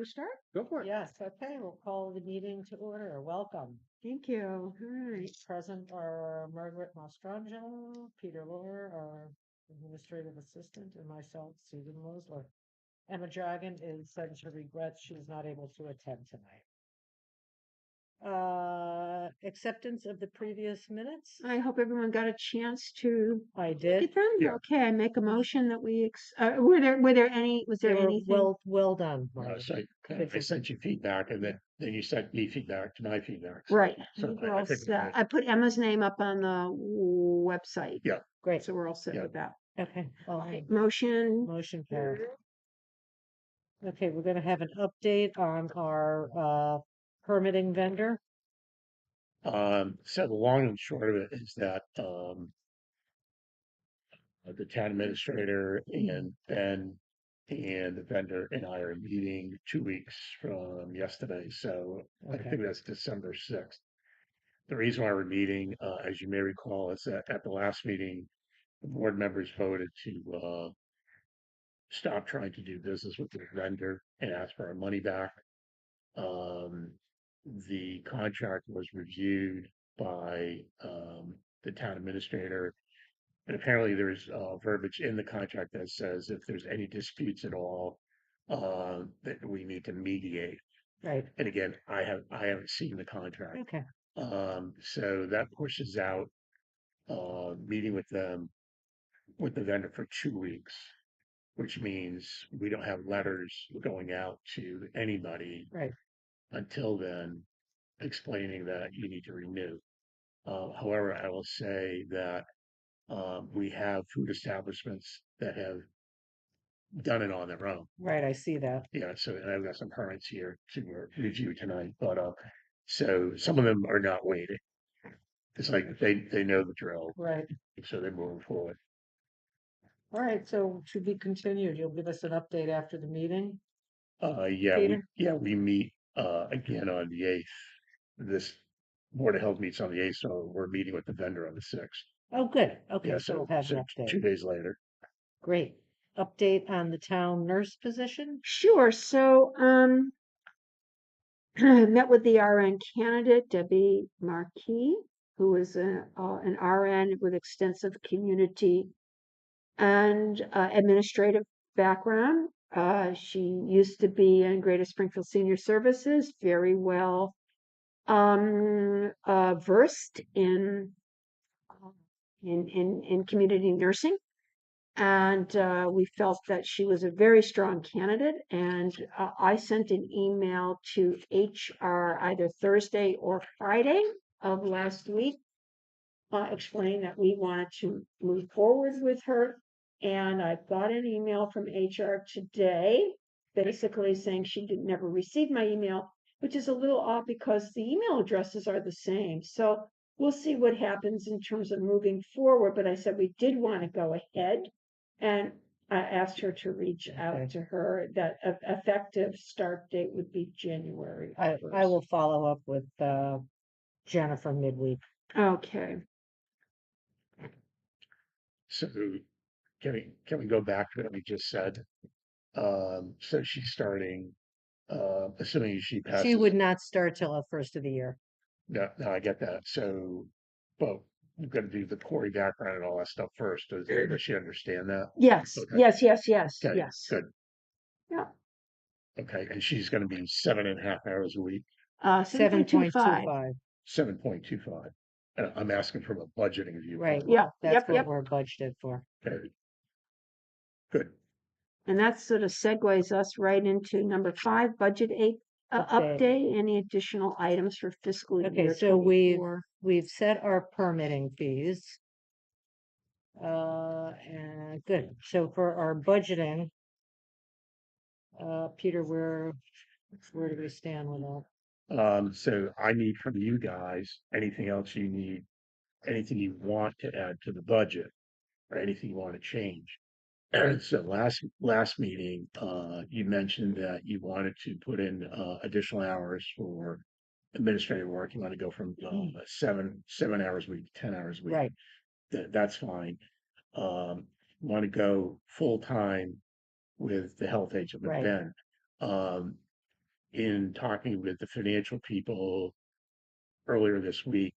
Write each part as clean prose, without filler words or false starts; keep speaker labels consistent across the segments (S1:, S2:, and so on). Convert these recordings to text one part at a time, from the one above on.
S1: start?
S2: Go for it.
S3: Yes, okay, we'll call the meeting to order. Welcome.
S1: Thank you. All right.
S3: Present are Margaret Mastrangelo, Peter Lohr, our administrative assistant, and myself, Susan Mosler. Emma Dragon said she regrets she's not able to attend tonight. Acceptance of the previous minutes?
S1: I hope everyone got a chance to
S3: I
S1: look
S3: did.
S1: at them.
S2: Yeah.
S1: Okay, I make a motion that was there
S3: They were
S1: anything?
S3: well done,
S2: Uh,
S3: Margaret.
S2: so I,
S3: Good
S2: I
S3: for-
S2: sent you feedback, and then you sent me feedback to my feedback.
S1: Right.
S2: So
S1: We're
S2: I
S1: all
S2: think
S1: set. I put Emma's name up on the website.
S2: Yeah.
S3: Great,
S1: So we're all set
S2: Yeah.
S1: with that.
S3: okay. Well,
S1: Motion
S3: carried. Okay, we're gonna have an update on our permitting vendor.
S2: So the long and short of it is that the town administrator and Ben and the vendor and I are meeting 2 weeks from yesterday. So I
S3: Okay.
S2: think that's December 6th. The reason why we're meeting, as you may recall, is that at the last meeting, the board members voted to stop trying to do business with the vendor and ask for our money back. The contract was reviewed by the town administrator, and apparently there's verbiage in the contract that says if there's any disputes at all, that we need to mediate.
S3: Right,
S2: And again, I haven't seen the contract.
S3: okay,
S2: So that pushes out meeting with them with the vendor for 2 weeks, which means we don't have letters going out to anybody
S3: right,
S2: until then, explaining that you need to renew. However, I will say that we have food establishments that have done it on their own.
S3: right, I see that.
S2: Yeah, so and I've got some permits here to review tonight, but so some of them are not waiting. It's like they know the drill,
S3: Right,
S2: so they're moving forward.
S3: all right, so to be continued, you'll give us an update after the meeting?
S2: We
S3: Peter?
S2: we meet again on the 8th. This Board of Health meets on the 8th, so we're meeting with the vendor on the 6th.
S3: Oh, good, okay,
S2: Yeah,
S3: so
S2: so,
S3: we'll have an
S2: so
S3: update.
S2: 2 days later.
S3: Great. Update on the town nurse position?
S1: Sure. So, I met with the RN candidate, Debbie Marquis, who is an RN with extensive community and administrative background. She used to be in Greater Springfield Senior Services, very well versed in community nursing. And we felt that she was a very strong candidate. And I sent an email to HR either Thursday or Friday of last week, explaining that we wanted to move forward with her. And I got an email from HR today, basically saying she never received my email, which is a little odd because the email addresses are the same. So we'll see what happens in terms of moving forward. But I said we did want to go ahead, and I asked her to reach out to her that effective start date would be January 1st.
S3: I will follow up with Jennifer midweek.
S1: Okay.
S2: So can we go back to what we just said? So she's starting, assuming she passes.
S3: She would not start till the first of the year.
S2: No, I get that. So, but we've got to do the Corey background and all that stuff first. Does she understand that?
S1: Yes,
S2: Okay.
S1: yes,
S2: Okay,
S1: yes.
S2: good.
S1: Yeah.
S2: Okay, and she's going to be 7.5 hours a week,
S1: 7.25.
S3: 7.25.
S2: 7.25. And I'm asking from a budgeting viewpoint.
S3: Right.
S1: Yeah,
S3: That's what
S1: yep.
S3: we're budgeted for.
S2: Okay. Good.
S1: And that sort of segues us right into number 5, budget 8
S3: Update.
S1: update. Any additional items for fiscal
S3: Okay,
S1: year
S3: so
S1: 24?
S3: we've set our permitting fees. And good. So for our budgeting, Peter, where do we stand with that?
S2: So I need from you guys anything else you need, anything you want to add to the budget, or anything you want to change. So last meeting, you mentioned that you wanted to put in additional hours for administrative work. You want to go from 7 hours a week to 10 hours a week.
S3: Right.
S2: That's fine. Want to go full time with the health agent with
S3: Right.
S2: Ben. in talking with the financial people earlier this week,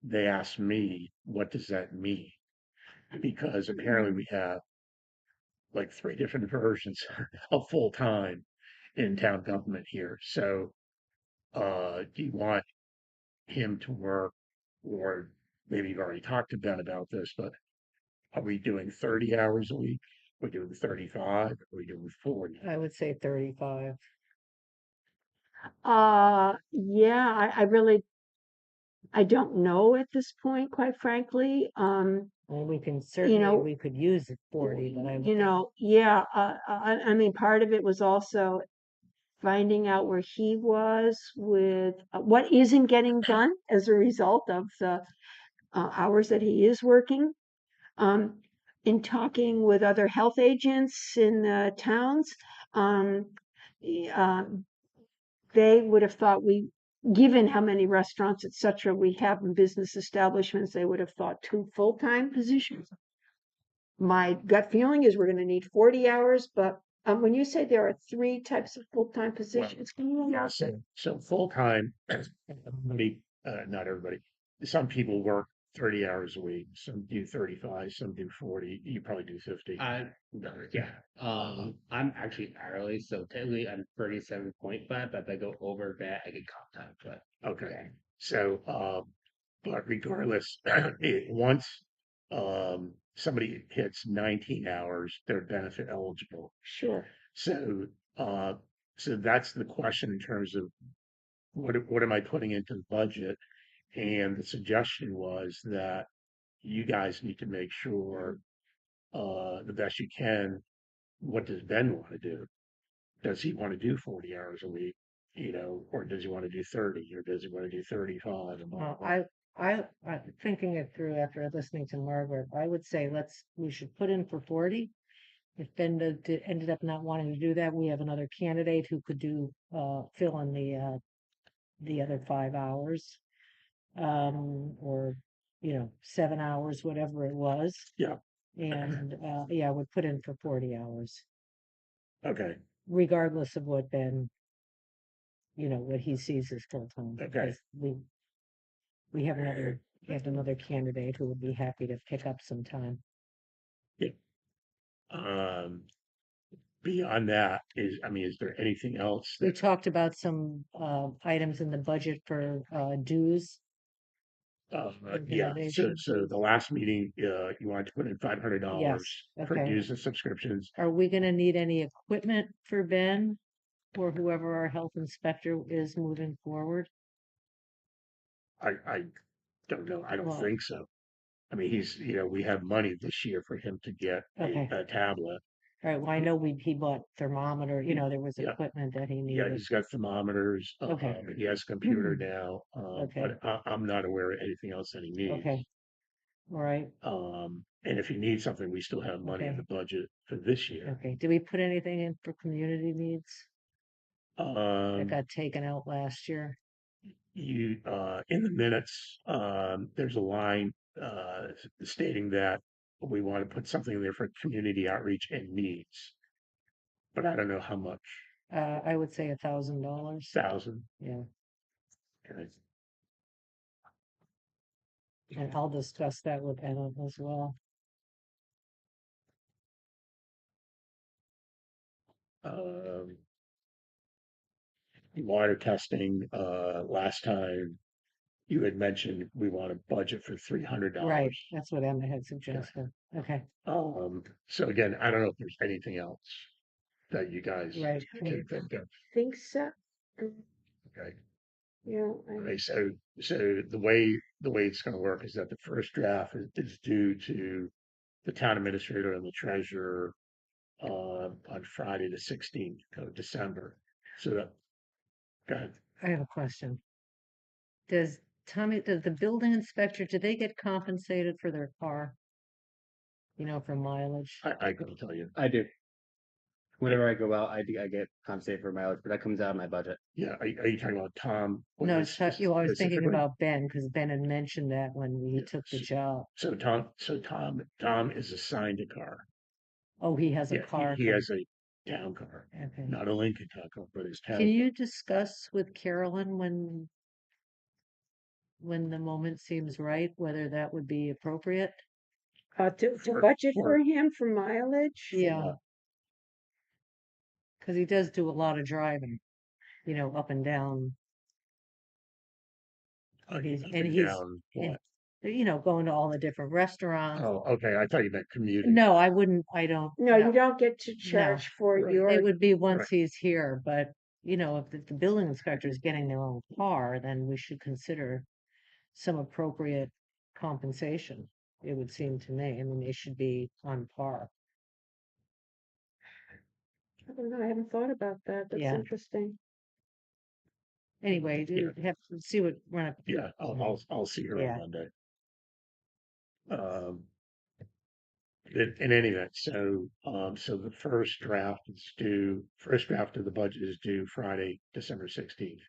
S2: they asked me, what does that mean? Because apparently we have like three different versions of full time in town government here. So, do you want him to work, or maybe you've already talked to Ben about this, but are we doing 30 hours a week? Are we doing 35? Are we doing 40?
S3: I would say 35.
S1: Yeah, I really, I don't know at this point, quite frankly.
S3: Well, we can
S1: You
S3: certainly,
S1: know,
S3: we could use it 40, but I,
S1: yeah, I mean, part of it was also finding out where he was with what isn't getting done as a result of the hours that he is working. Um, in talking with other health agents in the towns, um, y- uh, they would have thought we, given how many restaurants, et cetera, we have in business establishments, they would have thought two full-time positions. My gut feeling is we're gonna need 40 hours, but when you say there are three types of full-time positions, can you
S2: Yeah,
S1: elaborate?
S2: so full time, everybody, not everybody, some people work 30 hours a week, some do 35, some do 40, you probably do 50.
S4: No, yeah. I'm actually hourly, so technically I'm 37.5, but if I go over that, I get comp time, but
S2: Okay, so, but regardless, once, somebody hits 19 hours, they're benefit eligible.
S1: Sure.
S2: So, uh, so that's the question in terms of what am I putting into the budget? And the suggestion was that you guys need to make sure, the best you can, what does Ben want to do? Does he want to do 40 hours a week? Or does he want to do 30, or does he want to do 35 and blah, blah,
S3: well,
S2: blah?
S3: I, thinking it through after listening to Margaret, I would say we should put in for 40. If Ben ended up not wanting to do that, we have another candidate who could fill in the other 5 hours. Or, 7 hours, whatever it was.
S2: Yeah,
S3: And, yeah, we put in for 40 hours,
S2: okay,
S3: regardless of what Ben, what he sees as full time.
S2: okay.
S3: Because we have another candidate who would be happy to pick up some time.
S2: Yeah. Um, beyond that, is there anything else
S3: We
S2: that,
S3: talked about some, items in the budget for, dues.
S2: yeah, so,
S3: Organization.
S2: so the last meeting, you wanted to put in $500
S3: Yes,
S2: for
S3: okay.
S2: dues and subscriptions.
S3: Are we gonna need any equipment for Ben or whoever our health inspector is moving forward?
S2: I don't know. I don't
S3: Well,
S2: think so. I mean, we have money this year for him to get
S3: okay.
S2: a tablet.
S3: All right, well, I know he bought thermometer, there was
S2: Yeah.
S3: equipment that he
S2: Yeah,
S3: needed.
S2: he's got thermometers.
S3: Okay.
S2: He has a computer now.
S3: Okay.
S2: But I'm not aware of anything else that he needs.
S3: Okay, all right,
S2: And if he needs something, we still have money in
S3: Okay.
S2: the budget for this year.
S3: okay. Did we put anything in for community needs that
S2: Um,
S3: got taken out last year?
S2: in the minutes, there's a line, stating that we want to put something in there for community outreach and needs. But I don't know how much.
S3: I would say $1,000.
S2: 1,000.
S3: Yeah,
S2: Okay.
S3: and I'll discuss that with Emma as well.
S2: Um, water testing, last time you had mentioned we want a budget for $300.
S3: Right, that's what Emma had suggested. Okay,
S2: So again, I don't know if there's anything else that you guys
S3: right.
S2: can think of.
S1: Think so.
S2: Okay.
S1: Yeah.
S2: Okay, so the way it's gonna work is that the first draft is due to the town administrator and the treasurer, on Friday, the 16th of December. So that, go ahead.
S3: I have a question. Does the building inspector, do they get compensated for their car? For mileage?
S2: I couldn't tell you.
S4: I do. Whenever I go out, I get compensated for mileage, but that comes out of my budget.
S2: Yeah, are you talking about Tom?
S3: No, I was thinking
S2: Specifically?
S3: about Ben, because Ben had mentioned that when he took the job.
S2: So Tom is assigned a car.
S3: Oh, he has a
S2: Yeah,
S3: car.
S2: he has a town car,
S3: Okay.
S2: not a Lincoln town car, but his town.
S3: Can you discuss with Carolyn when the moment seems right, whether that would be appropriate?
S1: To
S2: For-
S1: budget
S2: for-
S1: for him for mileage?
S3: Yeah. Because he does do a lot of driving, up and down,
S2: He's
S3: and
S2: up and
S3: he's-
S2: down,
S3: and-
S2: what?
S3: going to all the different restaurants.
S2: Oh, okay, I thought you meant commuting.
S3: No, I don't.
S1: No, you don't get to charge for
S2: Right.
S1: your,
S3: It would be once
S2: Right.
S3: he's here, but, if the building inspector is getting their own car, then we should consider some appropriate compensation, it would seem to me. I mean, they should be on par.
S1: I don't know, I haven't thought about that. That's
S3: Yeah.
S1: interesting.
S3: Anyway,
S2: Yeah.
S3: have to see what, run up.
S2: Yeah, I'll see her
S3: Yeah.
S2: on Monday. In any event, so the first draft of the budget is due Friday, December 16th.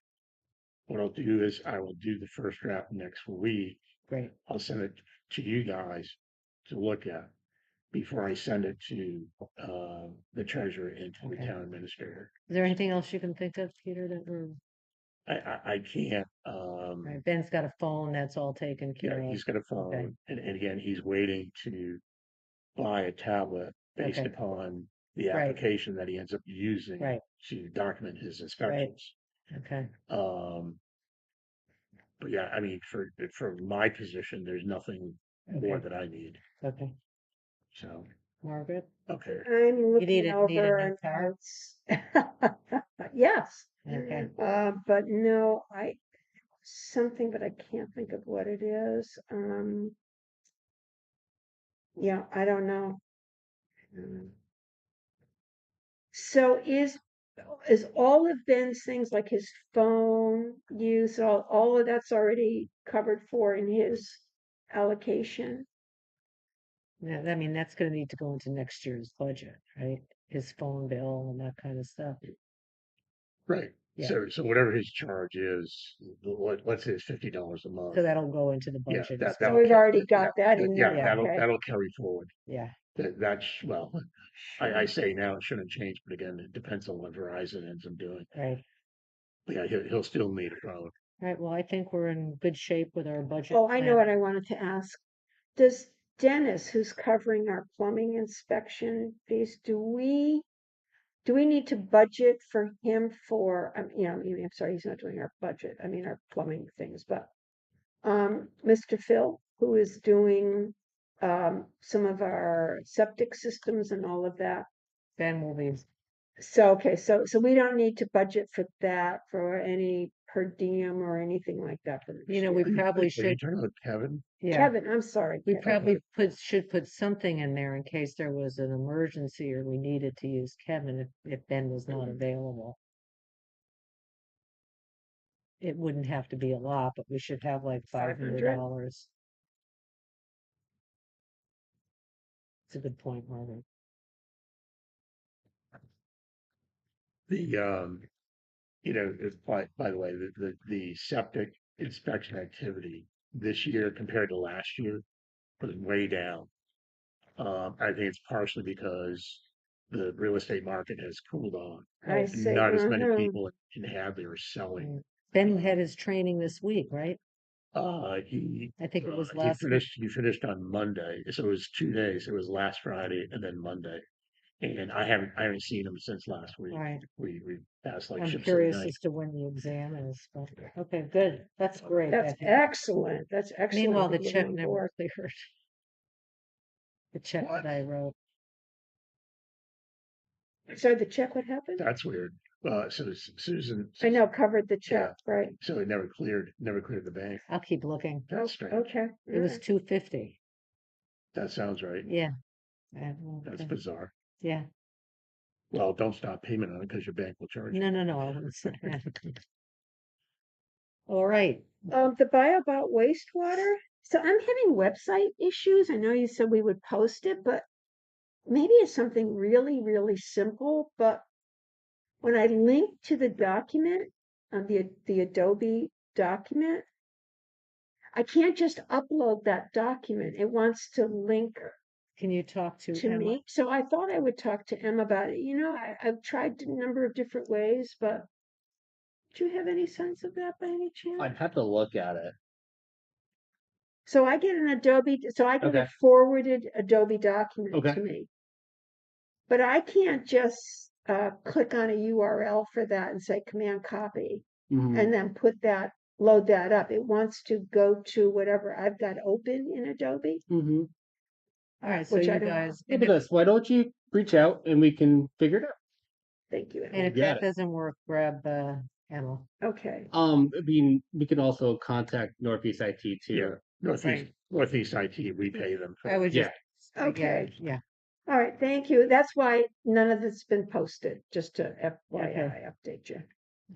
S2: What I'll do is I will do the first draft next week.
S3: Great.
S2: I'll send it to you guys to look at before I send it to the treasurer and to the
S3: Okay.
S2: town administrator.
S3: Is there anything else you can think of, Peter, that we're,
S2: I can't,
S3: right, Ben's got a phone, that's all taken care
S2: yeah,
S3: of.
S2: he's got a phone, and again, he's waiting to buy a tablet based
S3: Okay.
S2: upon the
S3: Right.
S2: application that he ends up using
S3: Right.
S2: to document his inspections.
S3: Okay,
S2: But yeah, I mean, for my position, there's nothing more
S3: Okay.
S2: that I need.
S3: okay.
S2: So,
S3: Margaret?
S2: okay.
S1: I'm
S3: need
S1: looking
S3: need a
S1: over
S3: new
S1: our
S3: car?
S1: notes. Yes.
S3: Okay.
S1: But no, something, but I can't think of what it is. Yeah, I don't know. So is all of Ben's things like his phone use, all of that's already covered for in his allocation?
S3: Yeah, I mean, that's gonna need to go into next year's budget, right? His phone bill and that kind of stuff.
S2: Right.
S3: Yeah.
S2: So whatever his charge is, let's say it's $50 a month.
S3: So that'll go into the
S2: Yeah,
S3: budget.
S2: that,
S3: as
S1: So
S2: that'll
S1: we've
S2: ca-
S1: already got
S2: that-
S1: that in
S2: Yeah,
S1: there, okay.
S2: that'll carry forward.
S3: Yeah,
S2: That's, well, I say now it shouldn't change, but again, it depends on what Verizon ends up doing.
S3: right.
S2: But yeah, he'll still need a phone.
S3: Right, well, I think we're in good shape with our budget.
S1: Oh, I know
S3: plan.
S1: what I wanted to ask. Does Dennis, who's covering our plumbing inspection fees, do we need to budget for him for, I'm sorry, he's not doing our budget, I mean, our plumbing things, but Mr. Phil, who is doing some of our septic systems and all of that.
S3: Ben will be,
S1: So, okay, so we don't need to budget for that, for any per diem or anything like that for this
S3: we
S1: year.
S3: probably
S2: Are you
S3: should,
S2: talking about Kevin?
S3: yeah,
S1: Kevin, I'm sorry.
S3: we
S1: Kevin.
S3: probably should put something in there in case there was an emergency or we needed to use Kevin if Ben was not available. It wouldn't have to be a lot, but we should have like $500. It's a good point, Margaret.
S2: By the way, the septic inspection activity this year compared to last year was way down. I think it's partially because the real estate market has cooled on.
S1: I
S3: Right.
S1: say,
S2: Not as many
S1: uh-huh.
S2: people in Hadley are selling.
S3: Ben had his training this week, right?
S2: He
S3: I think it was
S2: he
S3: last week.
S2: finished on Monday, so it was 2 days. It was last Friday and then Monday. And I haven't seen him since last week.
S3: Right.
S2: We passed like
S3: I'm
S2: ships of the
S3: curious
S2: night.
S3: as to when the exam is, but, okay, good. That's great. I
S1: That's
S3: think.
S1: excellent. That's excellent.
S3: Meanwhile,
S1: to
S3: the
S1: get
S3: check
S1: on
S3: never
S1: board.
S3: cleared. The check
S2: What?
S3: that I wrote.
S1: So the check, what happened?
S2: That's weird. So Susan.
S1: I know, covered the check, right?
S2: So it never cleared the bank.
S3: I'll keep looking.
S2: That's strange.
S1: Okay.
S3: It was
S1: alright.
S3: $250.
S2: That sounds right.
S3: Yeah.
S2: That's
S3: Okay.
S2: bizarre.
S3: Yeah.
S2: Well, don't stop payment on it because your bank will charge you.
S3: No, I wouldn't say that. All right.
S1: The BioBot wastewater. So I'm having website issues. I know you said we would post it, but maybe it's something really, really simple. But when I link to the document, the Adobe document, I can't just upload that document. It wants to link
S3: Can you talk to
S1: to
S3: Emma?
S1: me. So I thought I would talk to Em about it. You know, I've tried a number of different ways, but do you have any sense of that by any chance?
S4: I'd have to look at it.
S1: So I get an Adobe, so I get a
S4: Okay.
S1: forwarded Adobe document
S4: Okay.
S1: to me. But I can't just click on a URL for that and say command copy
S4: Mhm.
S1: and then load that up. It wants to go to whatever I've got open in Adobe,
S4: Mhm.
S3: All right, so
S1: which I
S3: you
S1: don't.
S3: guys,
S4: Look at this. Why don't you reach out and we can figure it out?
S1: Thank you.
S3: and
S1: Em.
S3: if
S4: got
S3: that
S4: it.
S3: doesn't work, grab Emma.
S1: Okay.
S4: I mean, we can also contact Northeast IT
S2: Yeah,
S4: too.
S2: Northeast IT, we pay them
S3: I
S2: for.
S3: would just, yeah,
S1: Okay.
S3: yeah,
S1: All right. Thank you. That's why none of this has been posted, just to FYI
S3: Okay.
S1: update you.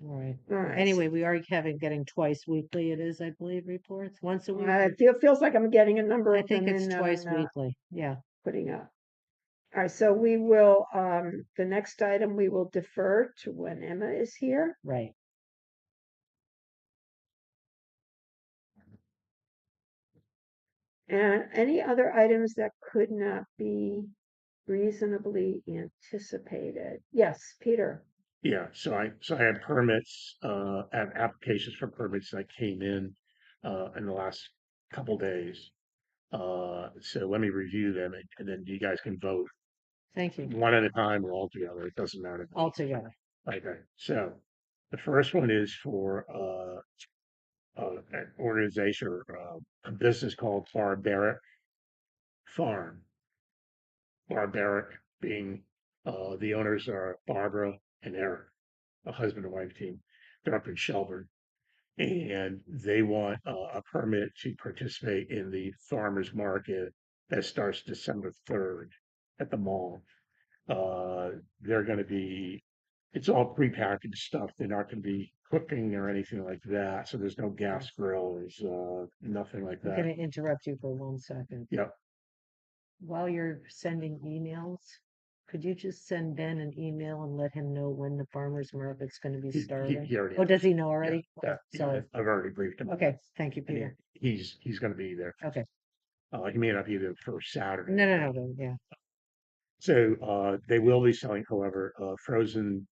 S3: all right.
S1: All right.
S3: Anyway, we are getting twice weekly. It is, I believe, reports once a week.
S1: It feels like I'm getting a number
S3: I
S1: of
S3: think
S1: them
S3: it's
S1: in
S3: twice
S1: and
S3: weekly. Yeah.
S1: putting up. All right. So we will, the next item we will defer to when Emma is here.
S3: Right.
S1: And any other items that could not be reasonably anticipated? Yes, Peter.
S2: Yeah, so I had permits, and applications for permits that came in the last couple days. So let me review them and then you guys can vote
S3: Thank you.
S2: one at a time or all together. It doesn't matter.
S3: All together.
S2: Okay, so the first one is for an organization or a business called Barbaric Farm. Barbaric being the owners are Barbara and Eric, a husband and wife team. They're up in Shelburne, and they want a permit to participate in the farmers market that starts December 3rd at the mall. They're going to be, it's all prepackaged stuff. They're not going to be cooking or anything like that. So there's no gas grills, nothing like
S3: I'm
S2: that.
S3: going to interrupt you for 1 second.
S2: Yep.
S3: While you're sending emails, could you just send Ben an email and let him know when the farmer's market's going to be starting?
S2: He already
S3: Oh, does
S2: has.
S3: he know already?
S2: Yeah,
S3: Okay, sorry.
S2: I've already briefed him.
S3: Okay, thank you,
S2: And
S3: Peter.
S2: he's going to be there.
S3: Okay.
S2: He may not be there for Saturday.
S3: No, yeah.
S2: So they will be selling, however, frozen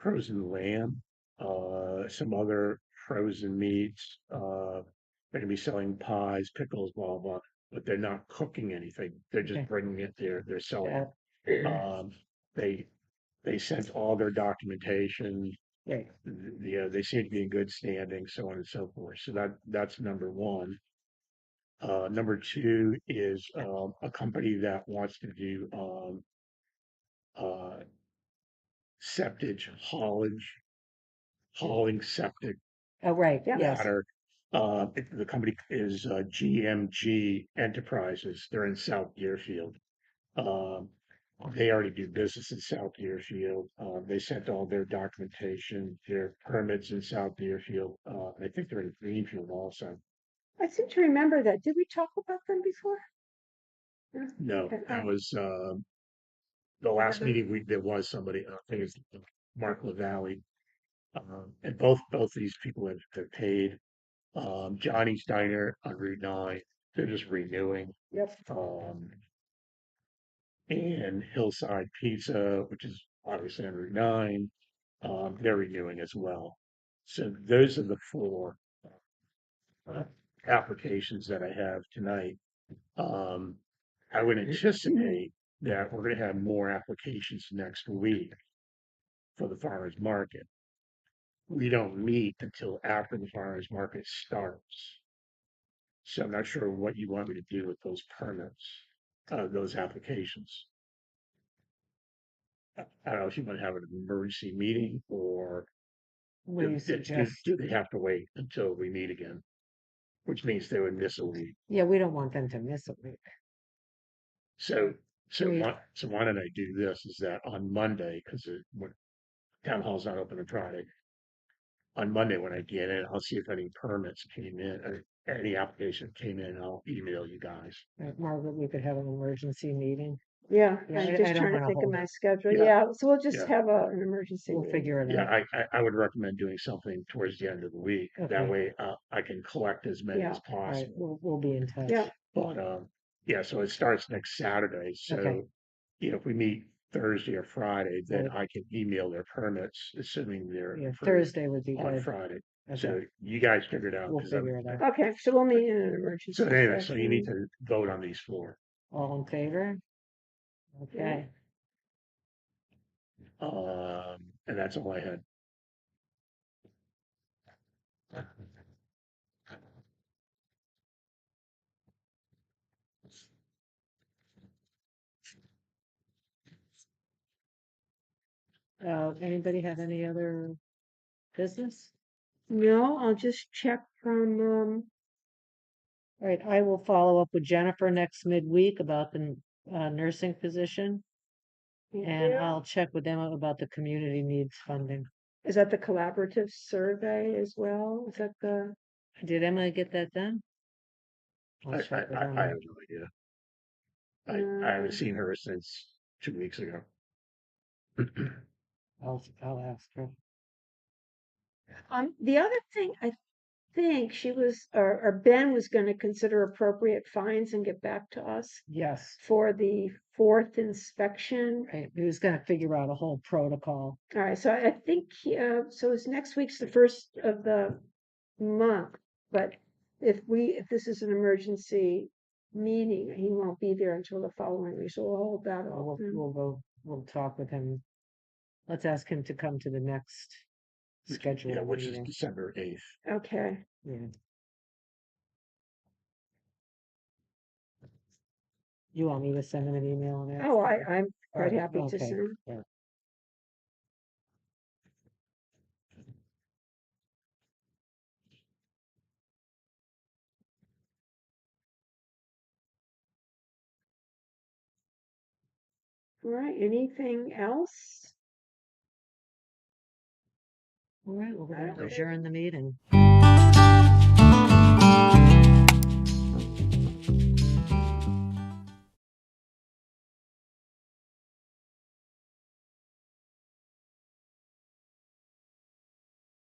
S2: lamb, some other frozen meats. They're gonna be selling pies, pickles, blah blah. But they're not cooking anything. They're just
S3: Okay.
S2: bringing it there. They're selling.
S3: Got
S2: Um, they they sent all their documentation.
S3: Great.
S2: They seem to be in good standing, so on and so forth. So that's number one. Number two is a company that wants to do uh, septic hauling septic
S3: Oh, right,
S1: Yeah.
S3: yes.
S2: matter. The company is GMG Enterprises. They're in South Deerfield. Um, they already do business in South Deerfield. They sent all their documentation, their permits in South Deerfield. I think they're in Greenfield also.
S1: I seem to remember that. Did we talk about them before?
S2: No,
S1: Okay.
S2: that was the last meeting there was somebody, I think it's Mark LaValle. And both these people have paid. Johnny's Diner on Route 9, they're just renewing.
S1: Yep.
S2: And Hillside Pizza, which is obviously on Route 9, they're renewing as well. So those are the four applications that I have tonight. I would anticipate that we're going to have more applications next week for the farmers market. We don't meet until after the farmers market starts. So I'm not sure what you want me to do with those permits, those applications. I don't know if you want to have an emergency meeting or
S3: What do you
S2: do
S3: suggest?
S2: they have to wait until we meet again? Which means they would miss a week.
S3: Yeah, we don't want them to miss a week.
S2: So
S3: We-
S2: why don't I do this? Is that on Monday, because town hall's not open on Friday. On Monday when I get in, I'll see if any permits came in or any application came in. I'll email you guys.
S3: Margaret, we could have an emergency meeting.
S1: Yeah,
S3: Yeah,
S1: I'm
S3: I
S1: just
S3: don't
S1: trying to
S3: wanna
S1: think of
S3: hold
S1: my
S3: it.
S1: schedule.
S2: Yeah.
S1: Yeah, so we'll just
S2: Yeah.
S1: have an emergency
S3: We'll
S1: meeting.
S3: figure it
S2: Yeah,
S3: out.
S2: I would recommend doing something towards the end of the week.
S3: Okay.
S2: That way I can collect as many
S1: Yeah.
S2: as
S3: All right,
S2: possible.
S3: we'll be in touch.
S1: Yeah.
S2: But Yeah, so it starts next Saturday, so, if we meet Thursday or Friday, then
S3: Right.
S2: I can email their permits, assuming they're
S3: Yeah,
S2: approved
S3: Thursday would be
S2: on
S3: good.
S2: Friday.
S3: Okay,
S2: So you guys figure it out,
S3: we'll
S2: 'cause I'm,
S3: figure it out.
S1: Okay, so we'll meet in an emergency
S2: so anyway, so you need
S1: session.
S2: to vote on these four.
S3: All in favor? Okay,
S2: And that's all I had.
S3: anybody have any other business?
S1: No, I'll just check from,
S3: All right, I will follow up with Jennifer next midweek about the nursing position. And I'll check with them about the community needs funding.
S1: is that the collaborative survey as well? Is that the,
S3: Did Emma get that done? I'll
S2: I
S3: check with
S2: have
S3: Emma.
S2: no idea. I haven't
S1: uh,
S2: seen her since 2 weeks ago.
S3: I'll ask her.
S1: the other thing, I think she was, or Ben was gonna consider appropriate fines and get back to us
S3: Yes,
S1: for the fourth inspection.
S3: right. He was gonna figure out a whole protocol.
S1: All right, so I think, so it's next week's the first of the month, but if this is an emergency meeting, he won't be there until the following week, so we'll hold that off.
S3: We'll talk with him. Let's ask him to come to the next
S2: Yeah,
S3: scheduled
S2: which is
S3: meeting.
S2: December 8th.
S1: Okay,
S3: Yeah. You want me to send him an email on that?
S1: oh, I'm quite
S3: Alright,
S1: happy to
S3: okay,
S1: send.
S3: yeah.
S1: All right, anything else?
S3: All right, well, we're gonna
S1: Okay.
S3: adjourn the meeting.